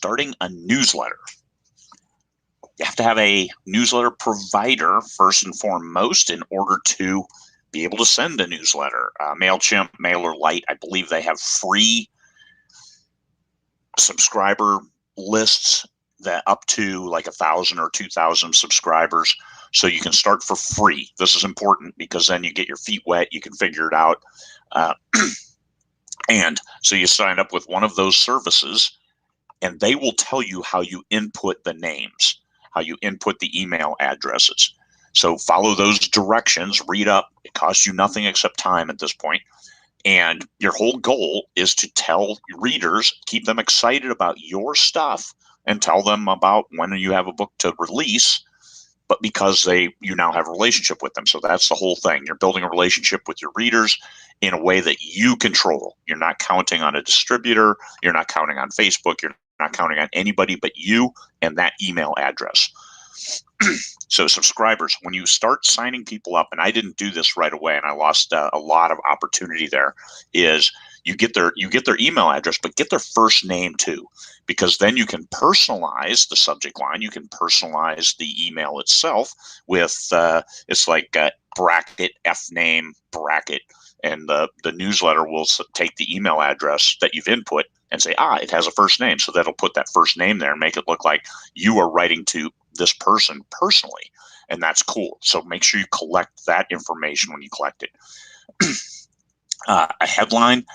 starting a newsletter. You have to have a newsletter provider first and foremost in order to be able to send a newsletter. MailChimp, MailerLite, I believe they have free subscriber lists that up to like 1,000 or 2,000 subscribers. So you can start for free. This is important because then you get your feet wet. You can figure it out. And so you sign up with one of those services, and they will tell you how you input the names, how you input the email addresses. So follow those directions, read up. It costs you nothing except time at this point. And your whole goal is to tell readers, keep them excited about your stuff and tell them about when you have a book to release, but because you now have a relationship with them. So that's the whole thing. You're building a relationship with your readers in a way that you control. You're not counting on a distributor. You're not counting on Facebook. You're not counting on anybody but you and that email address. So subscribers, when you start signing people up, and I didn't do this right away, and I lost a lot of opportunity there, is you get their email address, but get their first name too, because then you can personalize the subject line. You can personalize the email itself with it's like bracket F name bracket, and the newsletter will take the email address that you've input and say, it has a first name. So that'll put that first name there and make it look like you are writing to this person personally. And that's cool. So make sure you collect that information when you collect it. A headline,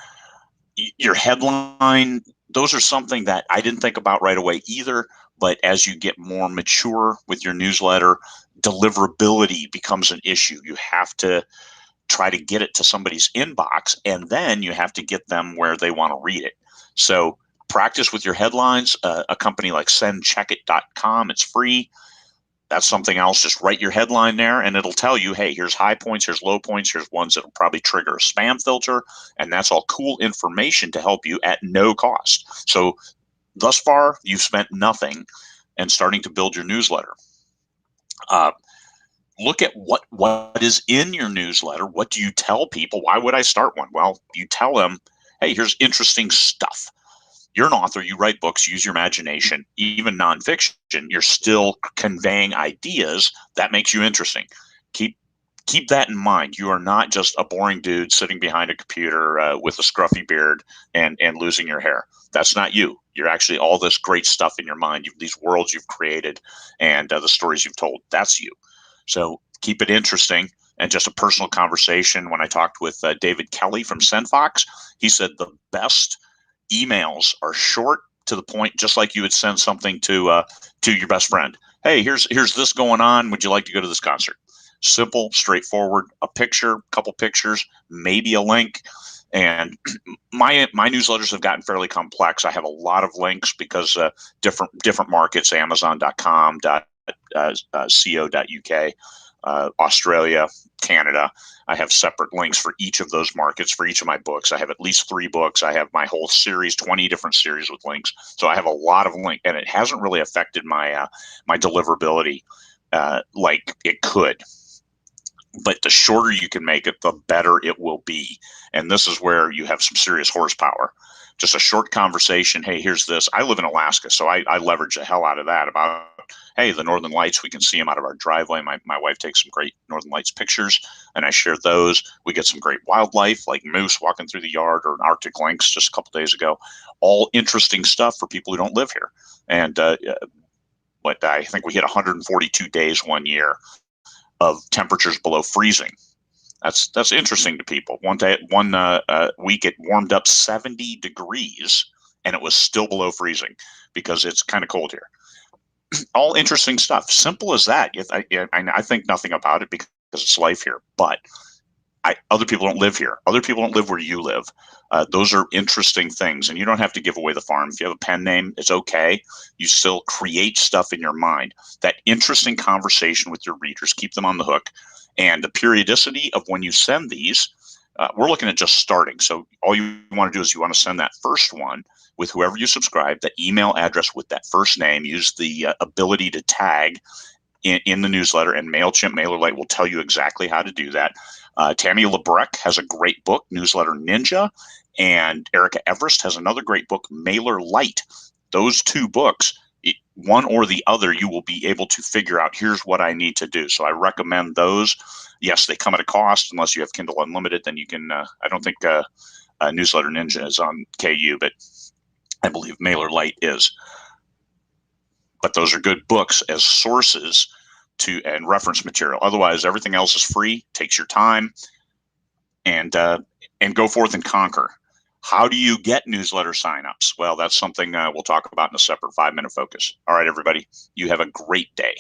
your headline, those are something that I didn't think about right away either. But as you get more mature with your newsletter, deliverability becomes an issue. You have to try to get it to somebody's inbox, and then you have to get them where they want to read it. So practice with your headlines. A company like sendcheckit.com, it's free. That's something else. Just write your headline there, and it'll tell you, hey, here's high points, here's low points, here's ones that'll probably trigger a spam filter, and that's all cool information to help you at no cost. So thus far, you've spent nothing and starting to build your newsletter. Look at what is in your newsletter. What do you tell people? Why would I start one? Well, you tell them, hey, here's interesting stuff. You're an author. You write books. Use your imagination. Even nonfiction, you're still conveying ideas. That makes you interesting. Keep that in mind. You are not just a boring dude sitting behind a computer with a scruffy beard and losing your hair. That's not you. You're actually all this great stuff in your mind. These worlds you've created and the stories you've told. That's you. So keep it interesting and just a personal conversation. When I talked with David Kelly from SendFox, he said the best emails are short, to the point, just like you would send something to your best friend. Hey, here's this going on. Would you like to go to this concert? Simple, straightforward, a picture, a couple pictures, maybe a link. And my newsletters have gotten fairly complex. I have a lot of links because different markets, Amazon.com, co.uk, Australia, Canada. I have separate links for each of those markets for each of my books. I have at least 3 books. I have my whole series, 20 different series with links. So I have a lot of links, and it hasn't really affected my my deliverability like it could. But the shorter you can make it, the better it will be. And this is where you have some serious horsepower. Just a short conversation. Hey, here's this. I live in Alaska, so I leverage the hell out of that about, hey, the Northern Lights, we can see them out of our driveway. My wife takes some great Northern Lights pictures, and I share those. We get some great wildlife, like moose walking through the yard or an Arctic lynx just a couple days ago. All interesting stuff for people who don't live here. And but I think we hit 142 days one year of temperatures below freezing. That's interesting to people. One week it warmed up 70 degrees and it was still below freezing because it's kind of cold here. All interesting stuff. Simple as that. I think nothing about it because it's life here. But other people don't live here. Other people don't live where you live. Those are interesting things, and you don't have to give away the farm. If you have a pen name, it's okay. You still create stuff in your mind. That interesting conversation with your readers, keep them on the hook. And the periodicity of when you send these, we're looking at just starting. So all you want to do is you want to send that first one with whoever you subscribe, the email address with that first name. Use the ability to tag in the newsletter, and MailChimp, MailerLite will tell you exactly how to do that. Tammy Labreck has a great book, Newsletter Ninja, and Erica Everest has another great book, MailerLite. those two books, one or the other, you will be able to figure out, here's what I need to do. So I recommend those. Yes, they come at a cost. Unless you have Kindle Unlimited, then you can, I don't think Newsletter Ninja is on KU, but I believe MailerLite is. But those are good books as sources and reference material. Otherwise, everything else is free, takes your time, and go forth and conquer. How do you get newsletter signups? Well, that's something we'll talk about in a separate 5-minute focus. All right, everybody, you have a great day.